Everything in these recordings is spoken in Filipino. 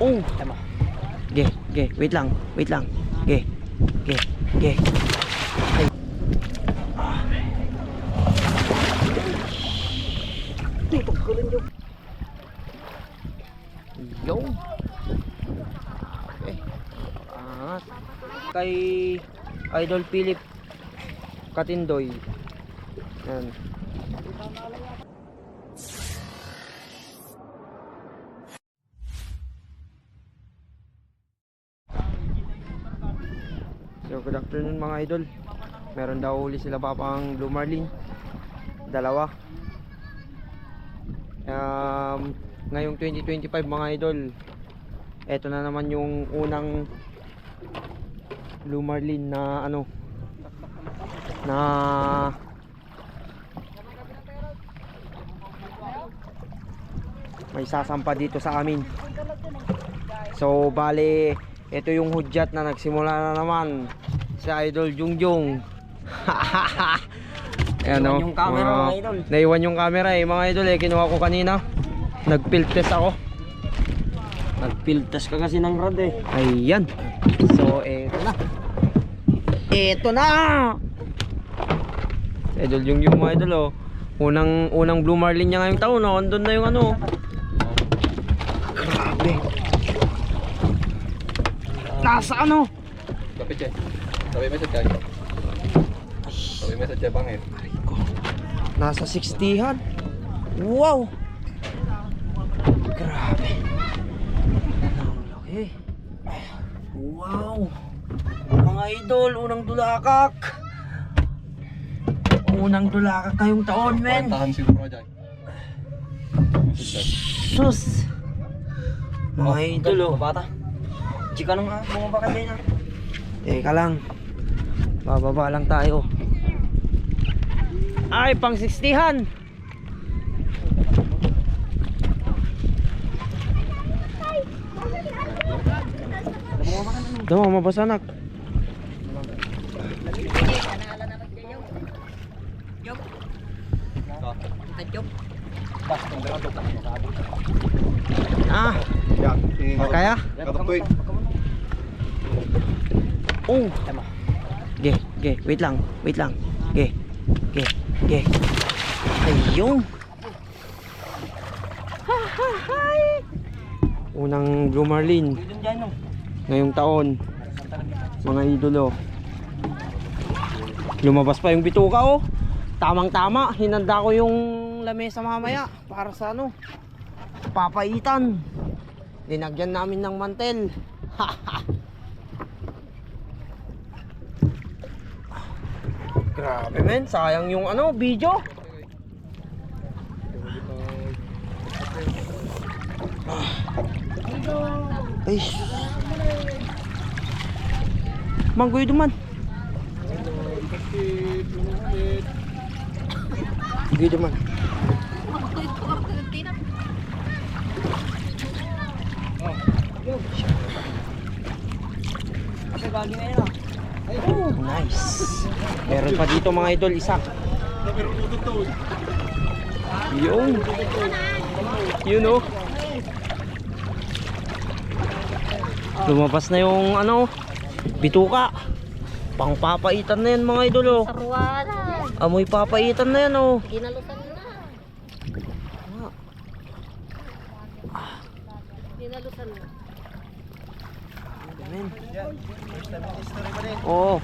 Oh. Ge, ge, wait lang. Ge. Ay. Yo. Okay. Angat. Kay Idol Philip Katindoy. Yan. So good afternoon mga idol. Meron daw uli sila papang Blue Marlin. Dalawa. Ngayong 2025 mga idol. Ito na naman yung unang Blue Marlin na ano na may sasampa dito sa amin. So bale ito yung hudyat na nagsimula na naman si Idol Jungjung. Ayan o, yung camera mga idol. naiwan yung camera mga idol kinuha ko kanina. Nag-field test ako. Nag-field test ka kasi ng rod Ayan. So eto na. Eto na. Si Idol Jungjung mga idol unang Blue Marlin niya ngayong taon andun na yung ano. Grabe. Nasa ano? Kapit siya. Sabi message ka. Sabi message siya bangit. Nasa 60-han. Wow. Grabe. Ang laki. Wow. Mga idol, unang dulakak. Unang dulakak ngayong taon, men. Tahan siguro dyan. Sus. Mga idol, bata. Chika nung bumaba ka din Teka lang. Bababa lang tayo. Ay, pang 60-han. Daw, mabasanak. Ah, kaya? Katukoy. Oh. Ge, wait lang. Ge. Ayun. Unang Blue Marlin ngayong taon. Mga idolo. Lumabas pa yung bituka Tamang-tama, hinanda ko yung lamesa mamaya para sa ano, papaitan. Dinagyan namin ng mantel. Grabe men, sayang yung ano, video. Ay. Manggoy duman. Manggoy duman. Oh, nice. Meron pa dito mga idol, isa. Yun lumabas na yung ano, bituka. Pangpapaitan na yan mga idol Amoy papaitan na yan Ginalusan na. Ginalusan na. Amen. Oo.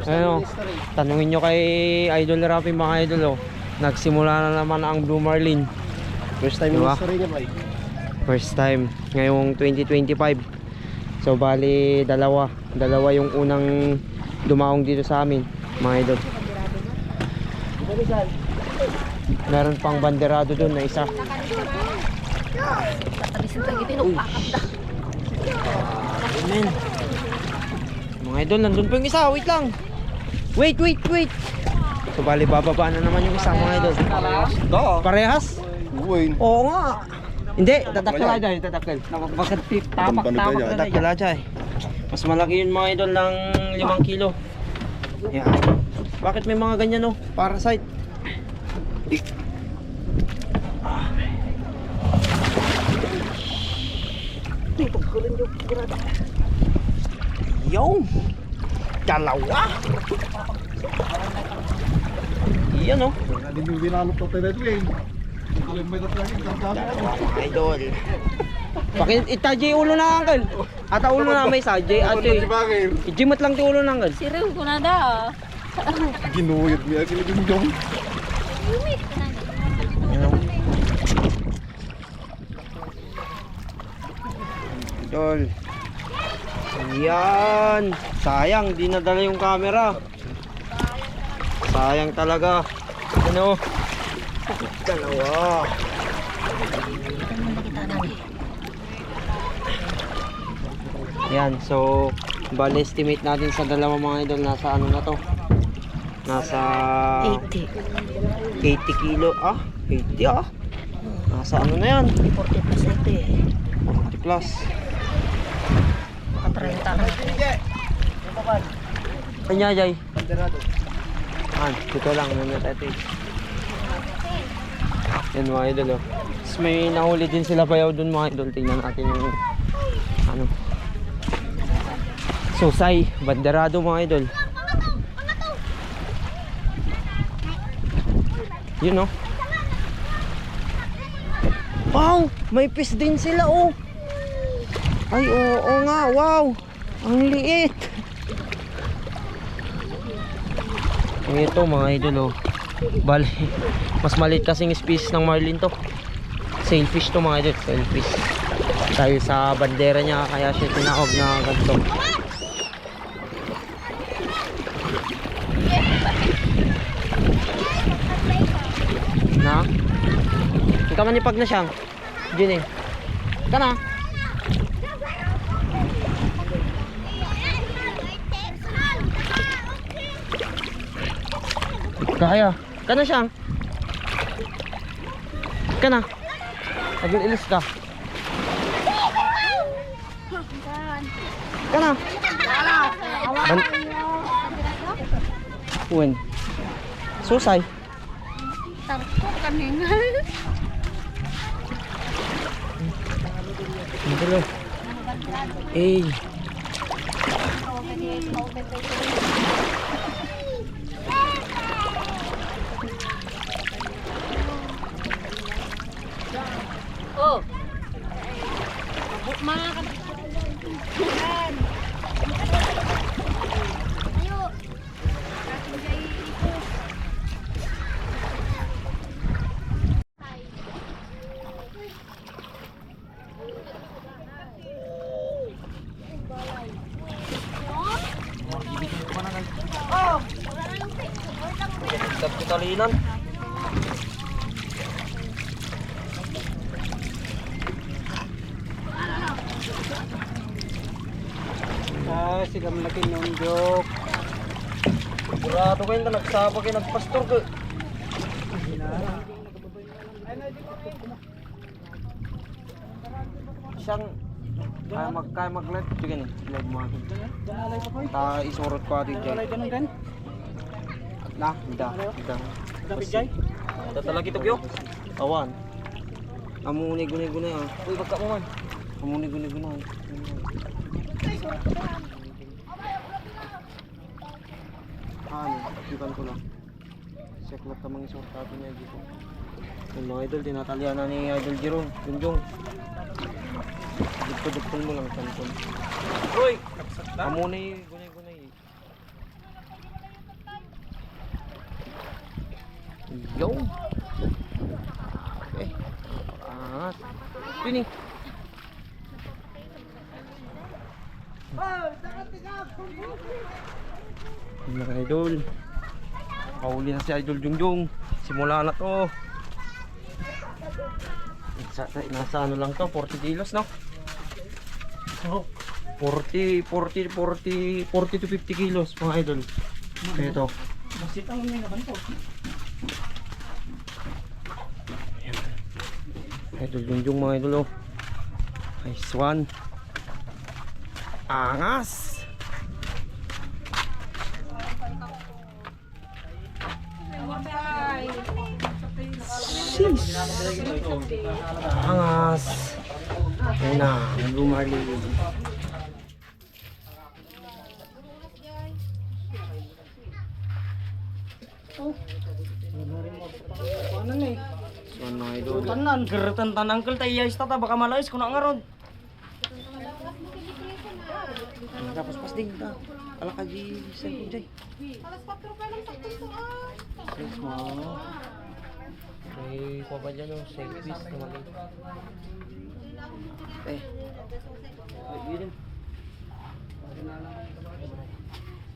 Ayun. Tanungin nyo kay Idol Rafi mga idol nagsimula na naman ang Blue Marlin. First time diba? history niya, boy. First time ngayong 2025. So bali dalawa yung unang dumaong dito sa amin mga idol. Meron pang banderado doon na isa. Amen. Mga idol, nandun pa yung isa. Wait lang. Wait. So bali bababa na naman yung isa mga idol. Parehas? Uwin. Oo nga. Hindi, tatakla dyan. Tatakla dyan. Mas malaki yun mga idol ng 5 kilo. Yan. Bakit may mga ganyan Parasite. Yung dalawa. Iyan oh. Hindi mo binalot to tayo dito eh. Alam mo ito lagi. Dalawa mga idol. Bakit itajay ulo na uncle? Ata ulo na may sajay ate. Ijimat lang ti ulo na uncle. Siriw ko na da. Ginuyot niya. Kinagin Yan oh. Idol. Yan. Sayang di nadala yung camera. Sayang talaga. Ano? Dalawa. Yan, so bali estimate natin sa dalawa mga idol nasa ano na to? Nasa 80 kilo. 80 ah. Nasa ano na yan? 40 plus 40 plus. 30 na. Kanya jay. Dito lang muna tayo. Yan mga idol oh. Tapos may nahuli din sila bayaw dun mga idol. Tingnan natin yung ano. Susay, banderado mga idol. Yun oh. Wow, may fish din sila oh. Ay oo nga, wow. Ang liit. Ito mga idol oh. Bali, mas maliit kasing species ng marlin to. Sailfish to mga idol, sailfish. Dahil sa bandera niya kaya siya tinawag na ganito. Na? Ika manipag na siyang. Diyan eh. Ika na. Kaya. Ika na siyang. Ika na. Nag-ilis ka. Ika na. Uwin. Susay. Tarko kanina. Ito eh. Oh. Mga Talinan. Sila malaki nunjok. Burado kayo na nagsaba kayo nagpastor ko. Siyang kaya mag-live ito ganyan. Live mo akin. Isurot ko atin dyan. Nah, ida. Dapat jay. Tatalagi to kyo. Awan. Amuni guni-guni ah. Uy, bagka mo man. Amuni guni-guni. Ikan ko lang. Seklat ka mga isort natin niya dito. Yung mga idol, tinatalian na ni Idol Jerome. Junjung. Dugtol mo lang kanton. Uy! Amuni guni-guni. Yo. Okay. Sini. Mga idol. Pauli na si Idol Jungjung. Simula na to. Nasa ano lang to, 40 kilos no? 40 to 50 kilos mga idol. Ito. Idol Jungjung mga idol oh. Nice one. Angas. Sis. Angas. Ayun na, Blue Marlin. Paano na eh? So mga idol. Tanan, geratan tanang kel tayo ayos tata baka malayas kuno ngaron. Tapos pas ding ta. Ala ka di cellphone jay. Yes, mo. May kuha dyan yung selfies na mali.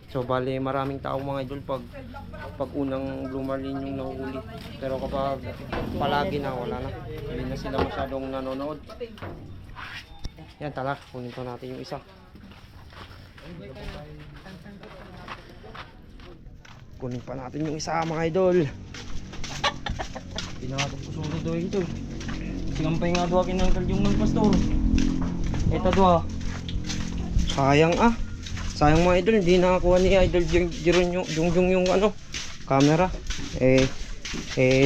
So bali maraming tao mga idol pag unang Blue Marlin yung nahuli. Pero kapag palagi na wala na. Hindi na sila masyadong nanonood. Yan tala, kunin ko natin yung isa. Kunin pa natin yung isa mga idol. Pinatong ko sunod do ito. Singampay nga do akin ng yung pastor. Ito do. Sayang ah. Sayang mga idol, hindi nakakuha ni Idol Jiron yung ano, camera.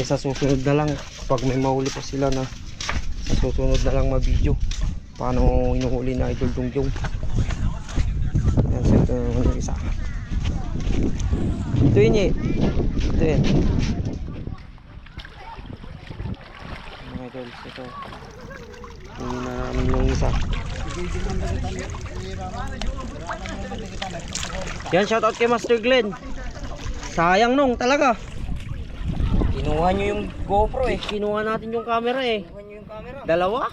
Sa susunod na lang kapag may mahuli pa sila na sa susunod na lang ma-video. Paano inuhuli na Idol Jungjung. Yan, set yung isa. Ito yun eh. Ito yun. Mga idol, ito. Hindi na namin yung isa. Yan, shoutout kay Master Glenn. Sayang nung talaga. Kinuha niyo yung GoPro eh. Kinuha natin yung camera eh. Kinuha niyo yung camera. Dalawa?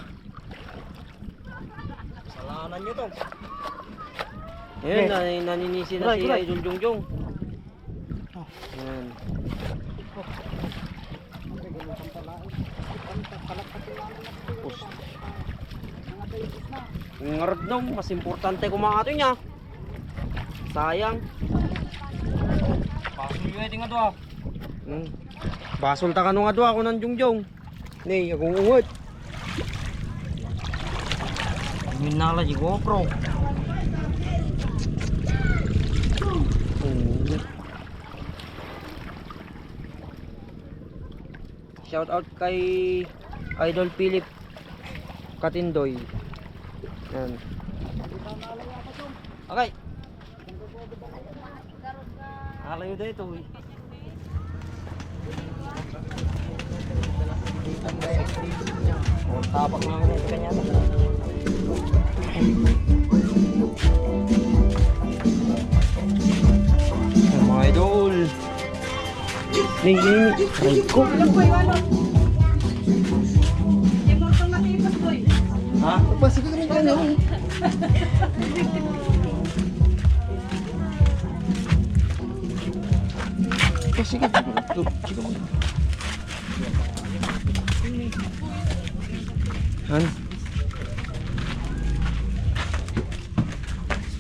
Kasalanan niyo to. Ayun, naninisi na si Idol Jungjung. Yan. Ngarad nung, mas importante kumato niya. Sayang. Paso niyo ito nga do ah. Basol ta kanu nga do ako ng Jungjung. Ni, akong ungot. Minala di GoPro. Shout out kay Idol Philip Katindoy. Yan. Okay. Alayo dito eh. Tapak na ako kanya. Mga idol. Ning. Ay ko. Ha? Pasok ka rin ka na. Sige. Han.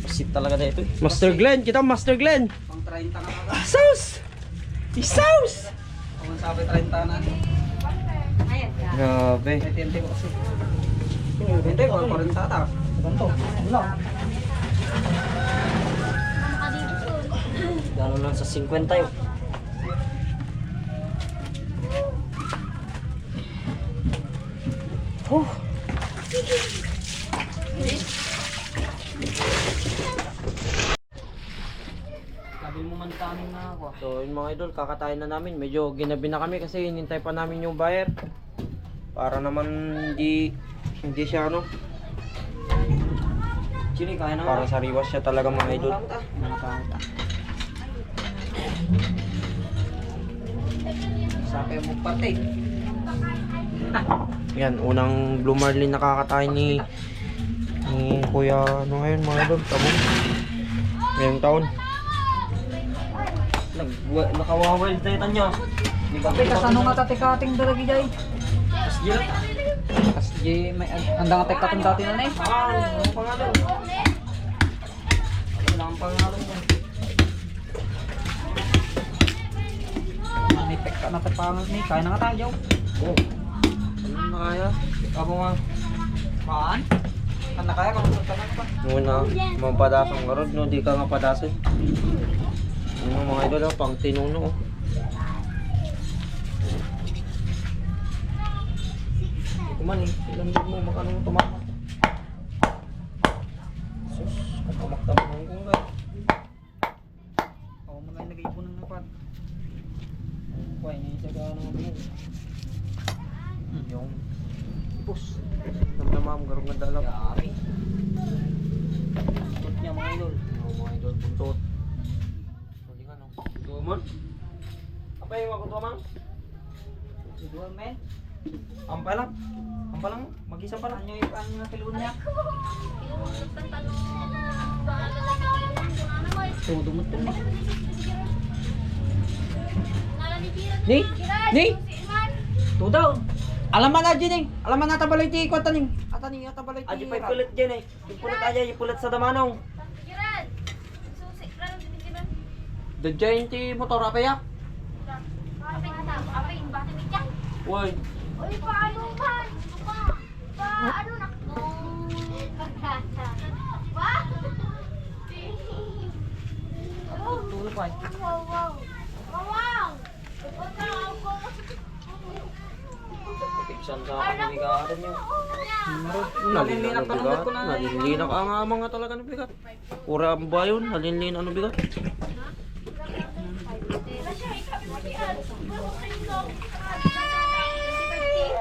Pasit talaga dito eh. Master Glenn, kita Master Glenn. Pang 30 ka na. Isaus! Isaus! Kung sabi 30 na. Grabe. Tente ko kasi. Tente ko 40 ta. Ganto. Wala. Gano'n lang sa 50 yun. Sabi mo man kanin na ako. So yun mga idol, kakatayin na namin. Medyo ginabi na kami kasi hinintay pa namin yung buyer. Para naman hindi siya ano. Chini kaya na. Para sariwas siya talaga mga idol. Sabi mo pati. Yan, unang Blue Marlin nakakatayin ni Kuya ano ngayon mga idol, tabong. Ngayong taon. Nakawawild tayo tanyo. Tapi kasano nga tatikating dalagi jay? Tapos gila. Kas di may andang atek katong dati na eh. Ano pangalan? Ano ang pangalan mo? May tek na tapangan ni kaya na nga tayo. Oh. Ano na kaya? Ako nga. Maan? Kan na kaya kung tanong pa. Muna, mapadasang garod, no? Di ka nga padasin. Ano mga idol, pang tinuno. Kuman eh. Ilang mo makano tumakas. garong nga dalam. Yari. Buntot niya mga idol. Mga idol, buntot. Hindi nga no. Tumon. Apa yung mga kunto, mang? Dua men. Ampay lang. Ampay lang. Mag-isa pa lang. Ano yung ang kilon niya? Tumudumot to ni. Ni? Ni? Tudaw. Alaman na dyan eh. Alaman na tabalay ti ko taning. Ataning tabalay ti. Aji pa pulit dyan eh. Yung pulit aja, yung pulit sa damanong. Dadyan ti motor apa ya? Woy. Uy, paano man? Paano na? Tulog pa. Wow, wow. Wow! Piksan sa kanigaran nyo. Nalilinak pa naman ko na. Nalilinak ang mga talaga ng bigat. Pura ba yun? Nalilinak ano bigat?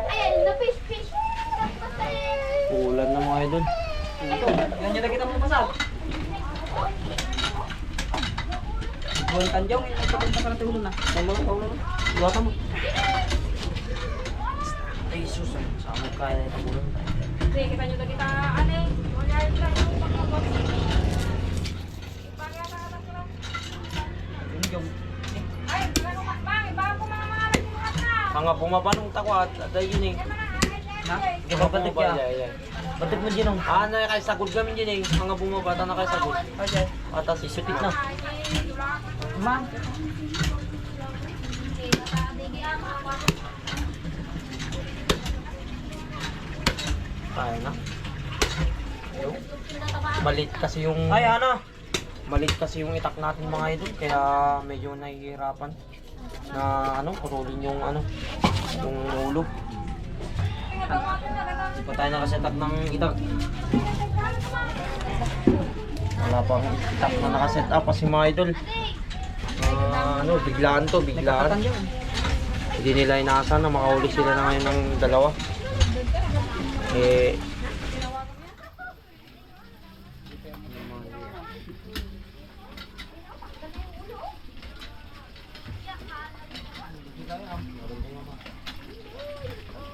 Ayan, na-fish. Ulan na mga idol. Ganyan na kita mo pasal. Buwan tanjong, nagpapunta ka na tulong na. Iwa ka mo. Ay sus, sama kaya na itong ulan. Sige, kita nyo na kita, ane. Wala yung pagkakot. Yung Ay, gano'n ka, bang, bago mga nagbuhat na. Mga bumabanong takwat, at yun eh. na. Mga bumaba, batik mo dyan ah, na kay sagod kami dyan eh. Mga bumabata na kay sagod. Atas isutit na. Man. Kaya na. Malit kasi yung... Ay, ano? Malit kasi yung itak natin mga idol. Kaya medyo nahihirapan. Na ano, purulin yung ano, yung ulo. Hindi pa tayo nakasetup ng itak. Wala pang itak na nakasetup kasi mga idol. Ano, biglaan to, biglaan. Hindi nila inaasahan na makahuli sila na ngayon ng dalawa. Eh,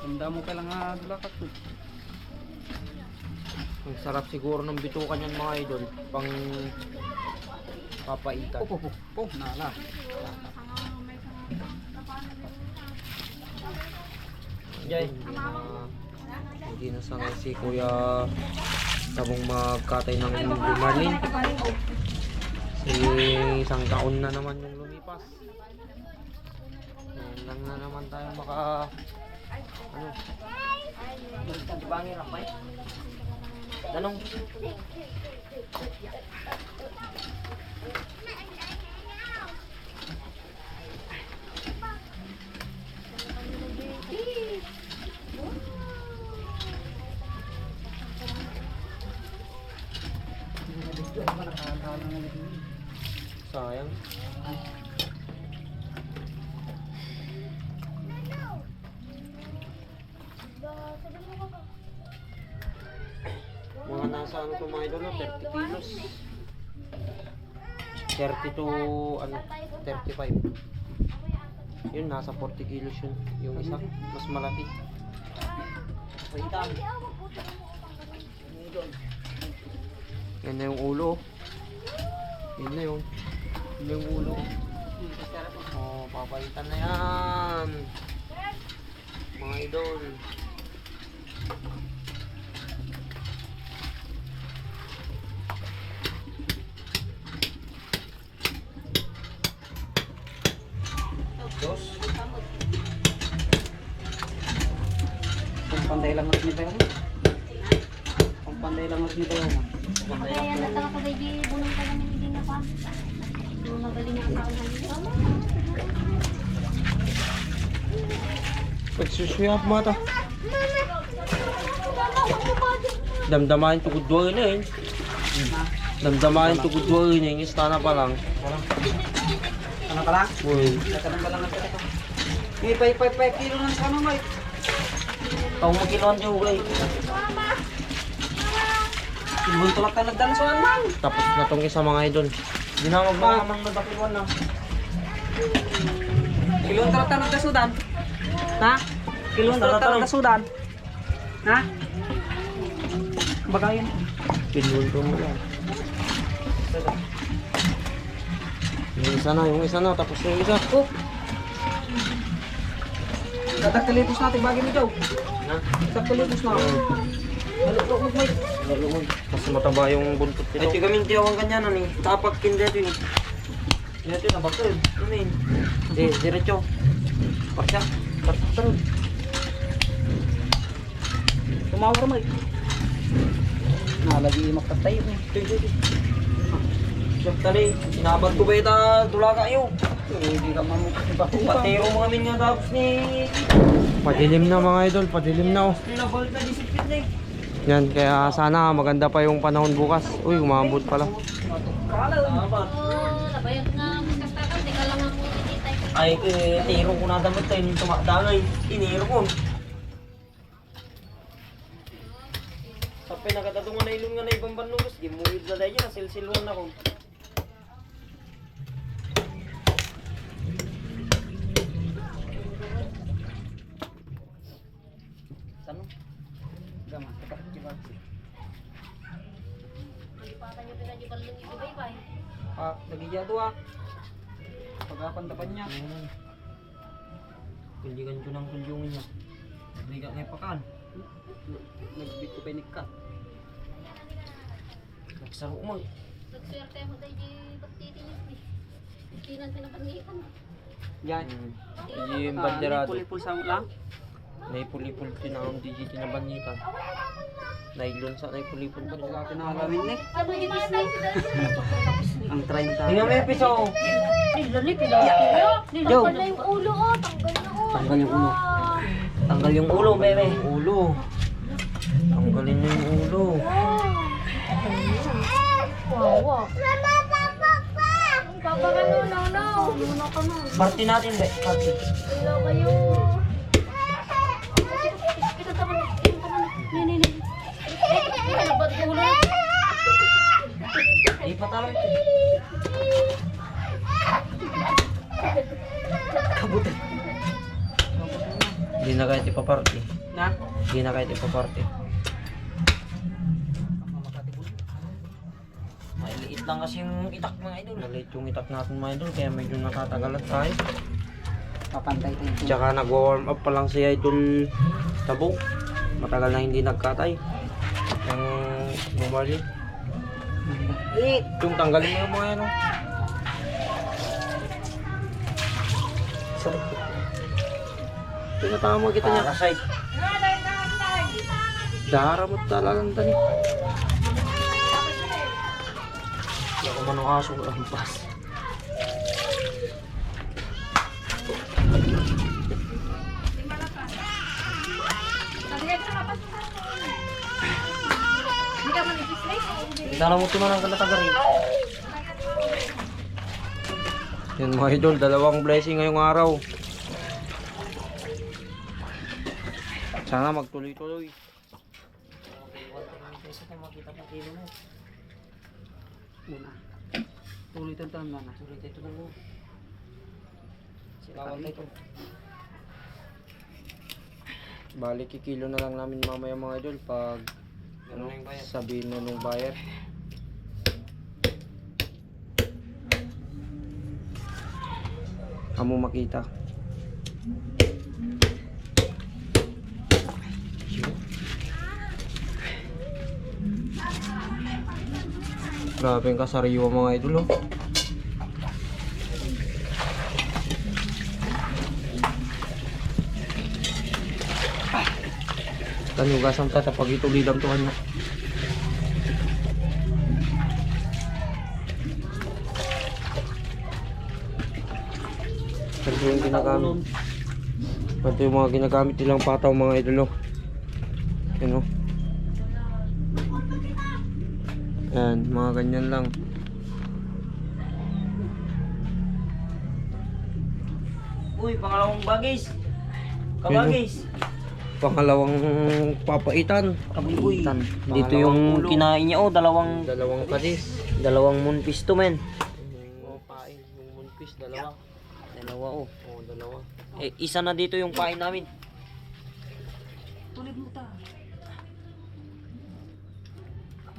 Tanda mo kailang dulakat to. ang sarap siguro ng bitukan yan mga idol. Pang papaitan. Nala. Jay, hindi na sanay si Kuya Tabong magkatay ng Marlin. Isang taon na naman yung lumipas. Ngayon lang na naman tayo maka... Ano? Bangin ako eh. Tanong? Sayang. Mga nasa ano to mga idol, 30 kilos. 30 to ano, 35. Yun, nasa 40 kilos yun. Yung isa, mas malaki. Paitan. Yan na yung ulo. Yun na yun. Yun na yung ulo. Oh, papalitan na yan. Mga idol. Dos. Kung panday lang mas nito yun. Kung panday lang mas nito yun. Kaya nataka ko dahil bunong ka namin hindi na pa. Yung magaling ang kaunhan. Pagsusuyap mata. Damdamahin tugod doon na eh. Damdamahin tugod doon na yung istana pa lang. Ano ka lang? Uy. Nagkanang ka lang na ito. Pipay kilo lang sa ano, Mike. Tawag mo kiloan yung ulay. Ibon tulak ka nagdalansuan man. Tapos na tong isa mga idol. Hindi na magmakamang nagdakiluan na. Kilong tulak ka nagdasudan. Ha? Kilong tulak ka nagdasudan. Ha? Bagayan. Pinulto mo lang. Yung isa na, tapos yung isa. Oh. Dadagkalipos natin bagay mo, Joe. Na? Dadagkalipos na. Halukok mo, Mike. Mas mataba yung buntot Ay, nito. tigamin tiyo ang ganyan, ano eh. Tapak kinda ito eh. Ito na bakal. Ano yun? Diretso. Parsya. Parsya. Tumawar mo eh. Nalagi makatay mo. Tali, sinabag ko ba ita tula kayo? Hindi ka mamukha. Patero mo kami nga tapos ni... Padilim na mga idol, padilim na oh. Nabalik na disipin na eh. Yan, kaya sana maganda pa yung panahon bukas. Uy, umabot pala. Dapat. Nabayag nga magkastakan, di ka lang ang kitay. Ay, tiro ko na damit tayo yung tumakdangay. Tiniro ko. Sa pinagkatatungan na ilong nga na ibang banlubos, di mo yun na dahil na silsilwan ako. Sano? Gama, kapatid di ba? Malipatan nyo pinagibal ng ibay-ibay. Ah, nagigiyado ah. Pagkapantapan niya. Kuljikan ko ng kuljungin niya. Nagliga ngayon pakan. Nagbit ko pa yung kat. Nagsaro mo. Nagswerte mo tayo di pagtitinis ni. Kinan pinapangitan. Yan. Yung banderado. Puli-pul sa lang. Naipulipul tinawang DJ tinabanyita. Nailon sa naipulipul pa rin. Wala pinakagawin ni. Ano yung tayo si Dali? Ang 30. Tingnan mo yung piso. Nilali, pinakilyo. Nilapal na yung ulo, oh. Tanggal na, oh. Tanggal yung ulo. Tanggal yung ulo, bebe. Ulo. Tanggalin niyo yung ulo. Wow, wow. Papa ka no, no. Muna ka no. Party natin, be. Party. Hello kayo. Ito taman. Nini. Nalabot yung ulo. Ay, patalo. Kabutan. Hindi na kahit ipaparty. Na? Hindi na kahit ipaparty. Maliit lang kasi yung itak mga idol. Maliit yung itak natin mga idol, kaya medyo nakatagalat tayo. Papantay tayo. Tsaka nagwa-warm up pa lang si Idol Tabo. Matagal na hindi nagkatay. Yung bumali. Yung tanggalin mo yung mga yan. Oh. Tinatama kita niya. Parasite. Dara mo talagang tani. Hindi ako manong aso ko ang pas. Dala mo tuman ang kalatagari. Yan mga idol, dalawang blessing ngayong araw. Sana magtuloy-tuloy. Tuloy ito na. Tuloy ito na mo. Bawal tayo ito. Balik kikilo na lang namin mamaya mga idol pag ano, sabihin na nung buyer. Amo makita. Grabe yung kasariwa mga idol oh. Tanugasan ta pag ito lidam to kanya. Ito yung ginagamit. Ito yung mga ginagamit nilang pataw mga idol oh. Yan oh. Yan, mga ganyan lang. Uy, pangalawang bagis. Kabagis. pangalawang papaitan. Kabuibuitan. Dito Pangalawang yung ulo. kinain niya, oh, dalawang Kadis. munpis to, men. Yung pain, yung munpis, dalawa. Dalawa, oh. Oo, dalawa. Eh, isa na dito yung pain namin.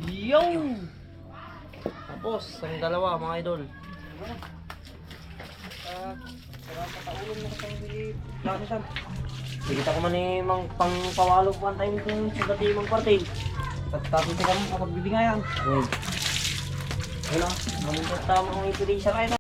Yung! Tapos, ang dalawa mga idol. Kita ko man eh, mang pangpawalo pa ang time kung sa dati mang partil. Tapos ka mo kapag bibingayan. Wala, mamuntot tama ang ipili sa kayo.